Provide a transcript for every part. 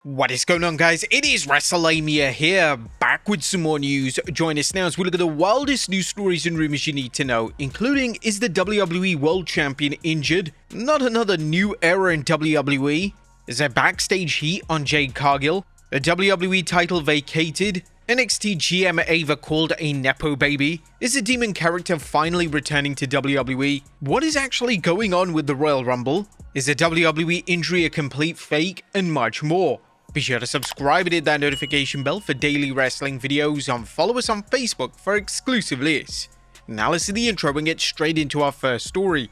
What is going on, guys? It is Wrestlelamia here, back with some more news. Join us now as we look at the wildest news stories and rumors you need to know, including, is the WWE World Champion injured? Not another new era in WWE? Is there backstage heat on Jade Cargill? The WWE title vacated? NXT GM AVA called a NEPO baby? Is the demon character finally returning to WWE? What is actually going on with the Royal Rumble? Is the WWE injury a complete fake? And much more. Be sure to subscribe and hit that notification bell for daily wrestling videos, and follow us on Facebook for exclusive lists. Now let's see the intro and get straight into our first story.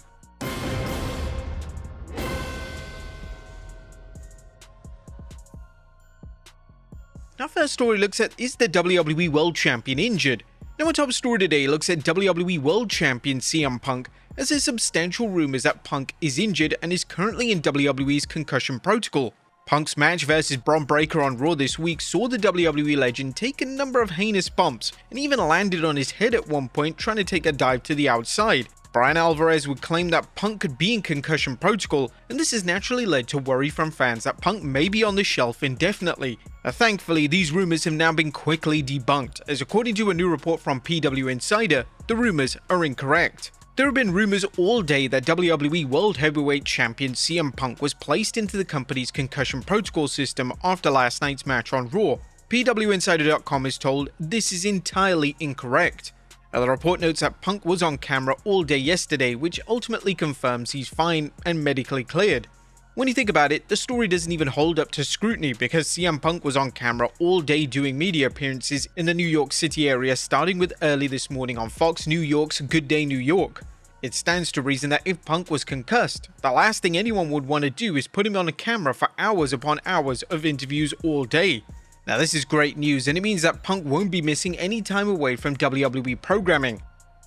Our first story looks at, is the WWE World Champion injured? Now our top story today looks at WWE World Champion CM Punk, as there's substantial rumors that Punk is injured and is currently in WWE's concussion protocol. Punk's match versus Bron Breakker on Raw this week saw the WWE legend take a number of heinous bumps and even landed on his head at one point trying to take a dive to the outside. Brian Alvarez would claim that Punk could be in concussion protocol, and this has naturally led to worry from fans that Punk may be on the shelf indefinitely. Thankfully, these rumors have now been quickly debunked, as according to a new report from PW Insider, the rumors are incorrect. There have been rumors all day that WWE World Heavyweight Champion CM Punk was placed into the company's concussion protocol system after last night's match on Raw. PWInsider.com is told this is entirely incorrect. The report notes that Punk was on camera all day yesterday, which ultimately confirms he's fine and medically cleared. When you think about it, the story doesn't even hold up to scrutiny, because CM Punk was on camera all day doing media appearances in the New York City area, starting with early this morning on Fox New York's Good Day New York. It stands to reason that if Punk was concussed, the last thing anyone would want to do is put him on a camera for hours upon hours of interviews all day. Now this is great news, and it means that Punk won't be missing any time away from WWE programming.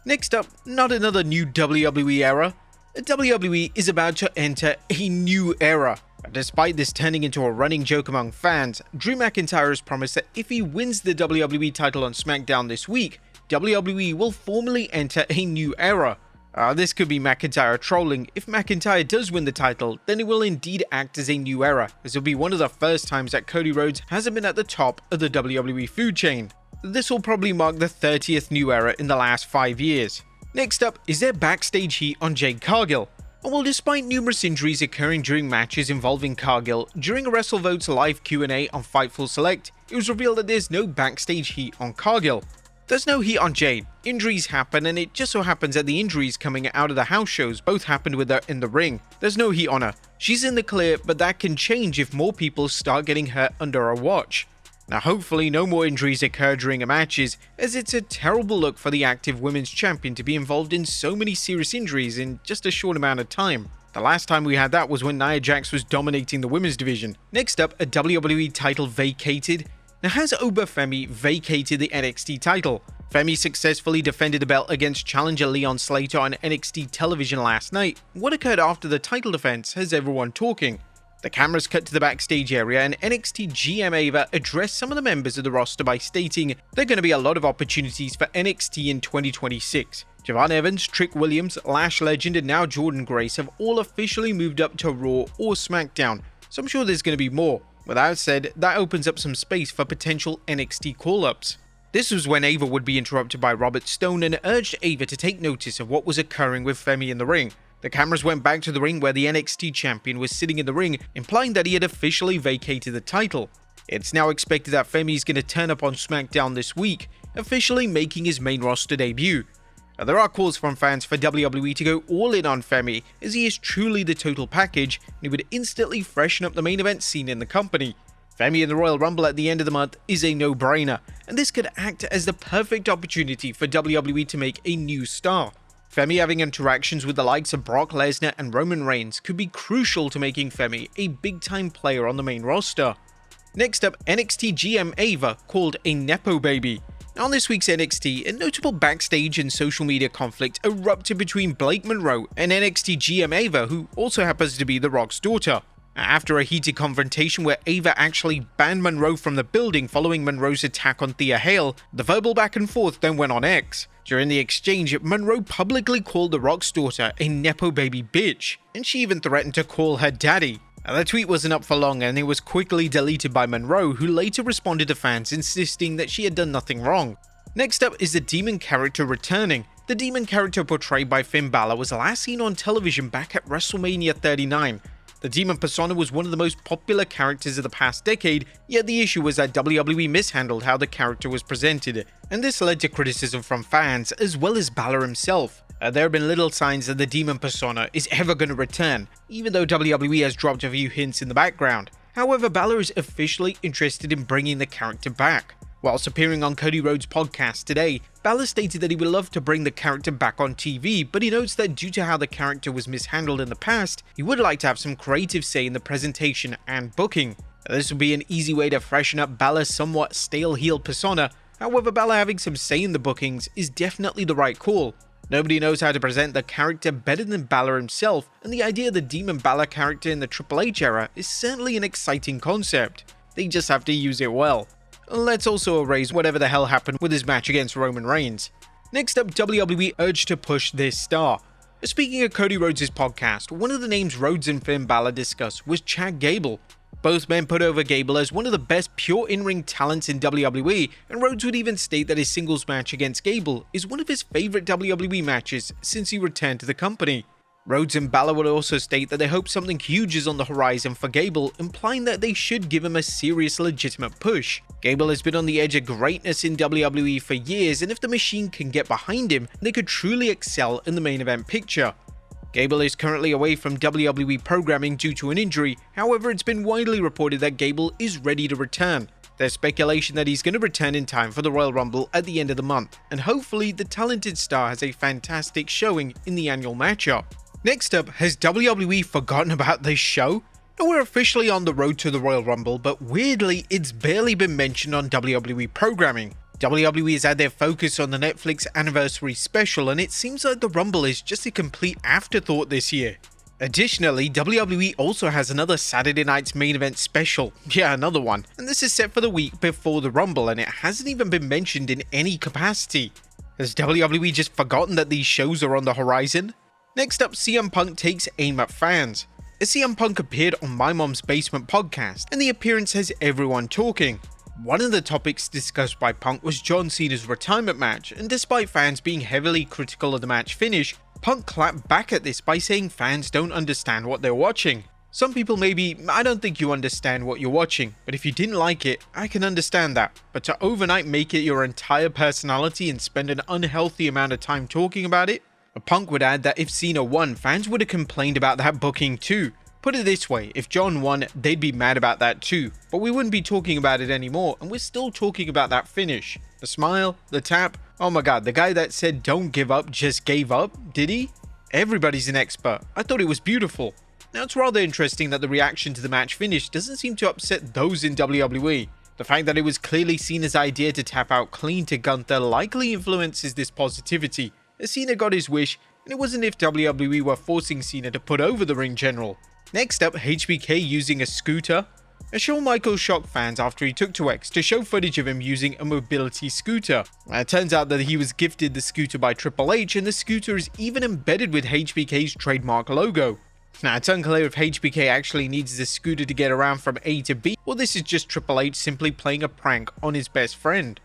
Next up, not another new WWE era. The WWE is about to enter a new era. Despite this turning into a running joke among fans, Drew McIntyre has promised that if he wins the WWE title on SmackDown this week, WWE will formally enter a new era. This could be McIntyre trolling. If McIntyre does win the title, then it will indeed act as a new era, as it'll be one of the first times that Cody Rhodes hasn't been at the top of the WWE food chain. This will probably mark the 30th new era in the last 5 years. Next up, is there backstage heat on Jade Cargill? Well, despite numerous injuries occurring during matches involving Cargill, during a WrestleVotes live Q&A on Fightful Select, it was revealed that there's no backstage heat on Cargill. There's no heat on Jade. Injuries happen, and it just so happens that the injuries coming out of the house shows both happened with her in the ring. There's no heat on her. She's in the clear, but that can change if more people start getting hurt under her watch. Now hopefully no more injuries occur during her matches, as it's a terrible look for the active women's champion to be involved in so many serious injuries in just a short amount of time. The last time we had that was when Nia Jax was dominating the women's division. Next up, a WWE title vacated. Now, has Oba Femi vacated the NXT title? Femi successfully defended the belt against challenger Leon Slater on NXT television last night. What occurred after the title defense has everyone talking. The cameras cut to the backstage area, and NXT GM AVA addressed some of the members of the roster by stating there are going to be a lot of opportunities for NXT in 2026. Javon Evans, Trick Williams, Lash Legend, and now Jordan Grace have all officially moved up to Raw or SmackDown, so I'm sure there's going to be more. With that said, that opens up some space for potential NXT call-ups. This was when Ava would be interrupted by Robert Stone and urged Ava to take notice of what was occurring with Femi in the ring. The cameras went back to the ring where the NXT champion was sitting in the ring, implying that he had officially vacated the title. It's now expected that Femi is going to turn up on SmackDown this week, officially making his main roster debut. There are calls from fans for WWE to go all in on Femi, as he is truly the total package, and he would instantly freshen up the main event scene in the company. Femi in the Royal Rumble at the end of the month is a no-brainer, and this could act as the perfect opportunity for WWE to make a new star. Femi having interactions with the likes of Brock Lesnar and Roman Reigns could be crucial to making Femi a big-time player on the main roster. Next up, NXT GM Ava called a NEPO baby. On this week's NXT, a notable backstage and social media conflict erupted between Blake Monroe and NXT GM Ava, who also happens to be The Rock's daughter. After a heated confrontation where Ava actually banned Monroe from the building following Monroe's attack on Thea Hale, the verbal back and forth then went on X. During the exchange, Monroe publicly called The Rock's daughter a Nepo baby bitch, and she even threatened to call her daddy. Now, the tweet wasn't up for long and it was quickly deleted by Monroe, who later responded to fans insisting that she had done nothing wrong. Next up is the Demon character returning. The Demon character portrayed by Finn Balor was last seen on television back at WrestleMania 39. The Demon persona was one of the most popular characters of the past decade, yet the issue was that WWE mishandled how the character was presented, and this led to criticism from fans as well as Balor himself. There have been little signs that the Demon persona is ever going to return, even though WWE has dropped a few hints in the background. However, Balor is officially interested in bringing the character back. Whilst appearing on Cody Rhodes' podcast today, Balor stated that he would love to bring the character back on TV, but he notes that due to how the character was mishandled in the past, he would like to have some creative say in the presentation and booking. This would be an easy way to freshen up Balor's somewhat stale heel persona. However, Balor having some say in the bookings is definitely the right call. Nobody knows how to present the character better than Balor himself, and the idea of the Demon Balor character in the Triple H era is certainly an exciting concept. They just have to use it well. Let's also erase whatever the hell happened with his match against Roman Reigns. Next up, WWE urged to push this star. Speaking of Cody Rhodes' podcast, one of the names Rhodes and Finn Balor discussed was Chad Gable. Both men put over Gable as one of the best pure in-ring talents in WWE, and Rhodes would even state that his singles match against Gable is one of his favorite WWE matches since he returned to the company. Rhodes and Balor would also state that they hope something huge is on the horizon for Gable, implying that they should give him a serious, legitimate push. Gable has been on the edge of greatness in WWE for years, and if the machine can get behind him, they could truly excel in the main event picture. Gable is currently away from WWE programming due to an injury, however it's been widely reported that Gable is ready to return. There's speculation that he's going to return in time for the Royal Rumble at the end of the month, and hopefully the talented star has a fantastic showing in the annual matchup. Next up, has WWE forgotten about this show? Now, we're officially on the road to the Royal Rumble, but weirdly, it's barely been mentioned on WWE programming. WWE has had their focus on the Netflix anniversary special, and it seems like the Rumble is just a complete afterthought this year. Additionally, WWE also has another Saturday night's main event special. Yeah, another one. And this is set for the week before the Rumble, and it hasn't even been mentioned in any capacity. Has WWE just forgotten that these shows are on the horizon? Next up, CM Punk takes aim at fans. CM Punk appeared on My Mom's Basement podcast, and the appearance has everyone talking. One of the topics discussed by Punk was John Cena's retirement match, and despite fans being heavily critical of the match finish, Punk clapped back at this by saying fans don't understand what they're watching. Some people maybe, I don't think you understand what you're watching, but if you didn't like it, I can understand that. But to overnight make it your entire personality and spend an unhealthy amount of time talking about it? Punk would add that if Cena won, fans would have complained about that booking too. Put it this way, if John won, they'd be mad about that too, but we wouldn't be talking about it anymore, and we're still talking about that finish. The smile, the tap, oh my god, the guy that said don't give up just gave up, did he? Everybody's an expert. I thought it was beautiful. Now, it's rather interesting that the reaction to the match finish doesn't seem to upset those in WWE. The fact that it was clearly Cena's idea to tap out clean to Gunther likely influences this positivity, as Cena got his wish, and it wasn't if WWE were forcing Cena to put over the ring general. Next up, HBK using a scooter. Shawn Michaels shocked fans after he took to X to show footage of him using a mobility scooter. It turns out that he was gifted the scooter by Triple H, and the scooter is even embedded with HBK's trademark logo. Now, it's unclear if HBK actually needs the scooter to get around from A to B, or this is just Triple H simply playing a prank on his best friend.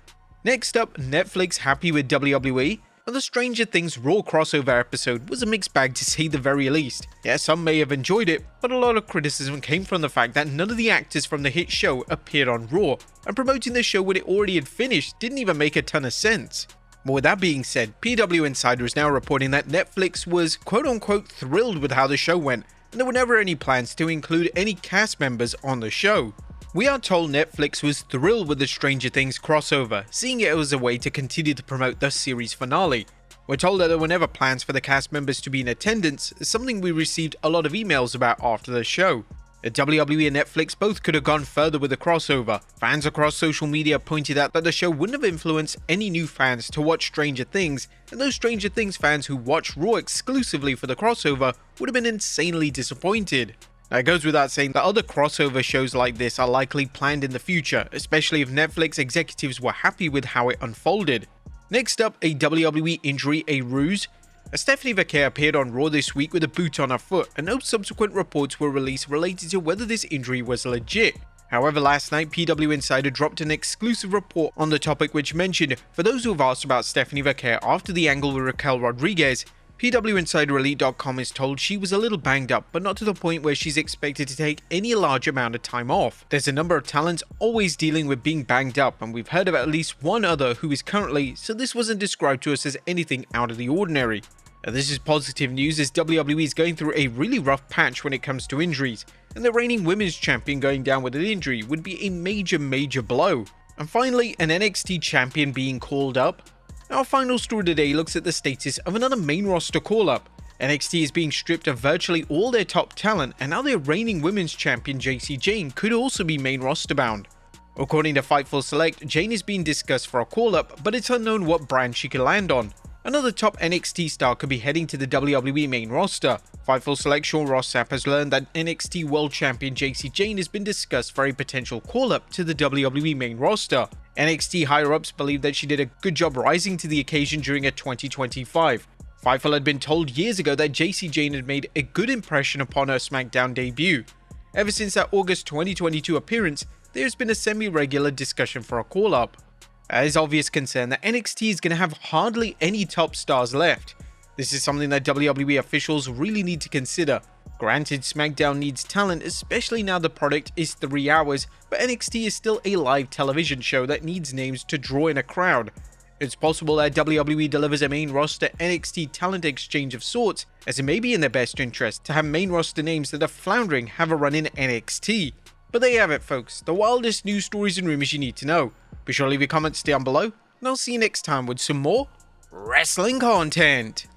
Next up, Netflix happy with WWE. Well, the Stranger Things Raw crossover episode was a mixed bag to say the very least. Yeah, some may have enjoyed it, but a lot of criticism came from the fact that none of the actors from the hit show appeared on Raw, and promoting the show when it already had finished didn't even make a ton of sense. But with that being said, PW Insider is now reporting that Netflix was quote-unquote thrilled with how the show went, and there were never any plans to include any cast members on the show. We are told Netflix was thrilled with the Stranger Things crossover, seeing it as a way to continue to promote the series finale. We're told that there were never plans for the cast members to be in attendance, something we received a lot of emails about after the show. WWE and Netflix both could have gone further with the crossover. Fans across social media pointed out that the show wouldn't have influenced any new fans to watch Stranger Things, and those Stranger Things fans who watched Raw exclusively for the crossover would have been insanely disappointed. Now, it goes without saying that other crossover shows like this are likely planned in the future, especially if Netflix executives were happy with how it unfolded. Next up, a WWE injury, a RUSE. Stephanie Vaquer appeared on Raw this week with a boot on her foot, and no subsequent reports were released related to whether this injury was legit. However, last night, PW Insider dropped an exclusive report on the topic which mentioned, for those who have asked about Stephanie Vaquer after the angle with Raquel Rodriguez, PWInsiderElite.com is told she was a little banged up, but not to the point where she's expected to take any large amount of time off. There's a number of talents always dealing with being banged up, and we've heard of at least one other who is currently, so this wasn't described to us as anything out of the ordinary. Now, this is positive news as WWE is going through a really rough patch when it comes to injuries, and the reigning women's champion going down with an injury would be a major blow. And finally, an NXT champion being called up. Our final story today looks at the status of another main roster call-up. NXT is being stripped of virtually all their top talent, and now their reigning women's champion JC Jane could also be main roster bound. According to Fightful Select, Jane is being discussed for a call-up, but it's unknown what brand she could land on. Another top NXT star could be heading to the WWE main roster. Fightful Select Sean Ross Sapp has learned that NXT World Champion JC Jane has been discussed for a potential call-up to the WWE main roster. NXT higher-ups believe that she did a good job rising to the occasion during a 2025. Fightful had been told years ago that JC Jane had made a good impression upon her SmackDown debut. Ever since that August 2022 appearance, there's been a semi-regular discussion for a call-up. There is obvious concern that NXT is going to have hardly any top stars left. This is something that WWE officials really need to consider. Granted, SmackDown needs talent, especially now the product is 3 hours, but NXT is still a live television show that needs names to draw in a crowd. It's possible that WWE delivers a main roster NXT talent exchange of sorts, as it may be in their best interest to have main roster names that are floundering have a run in NXT. But there you have it, folks, the wildest news stories and rumors you need to know. Be sure to leave your comments down below, and I'll see you next time with some more wrestling content.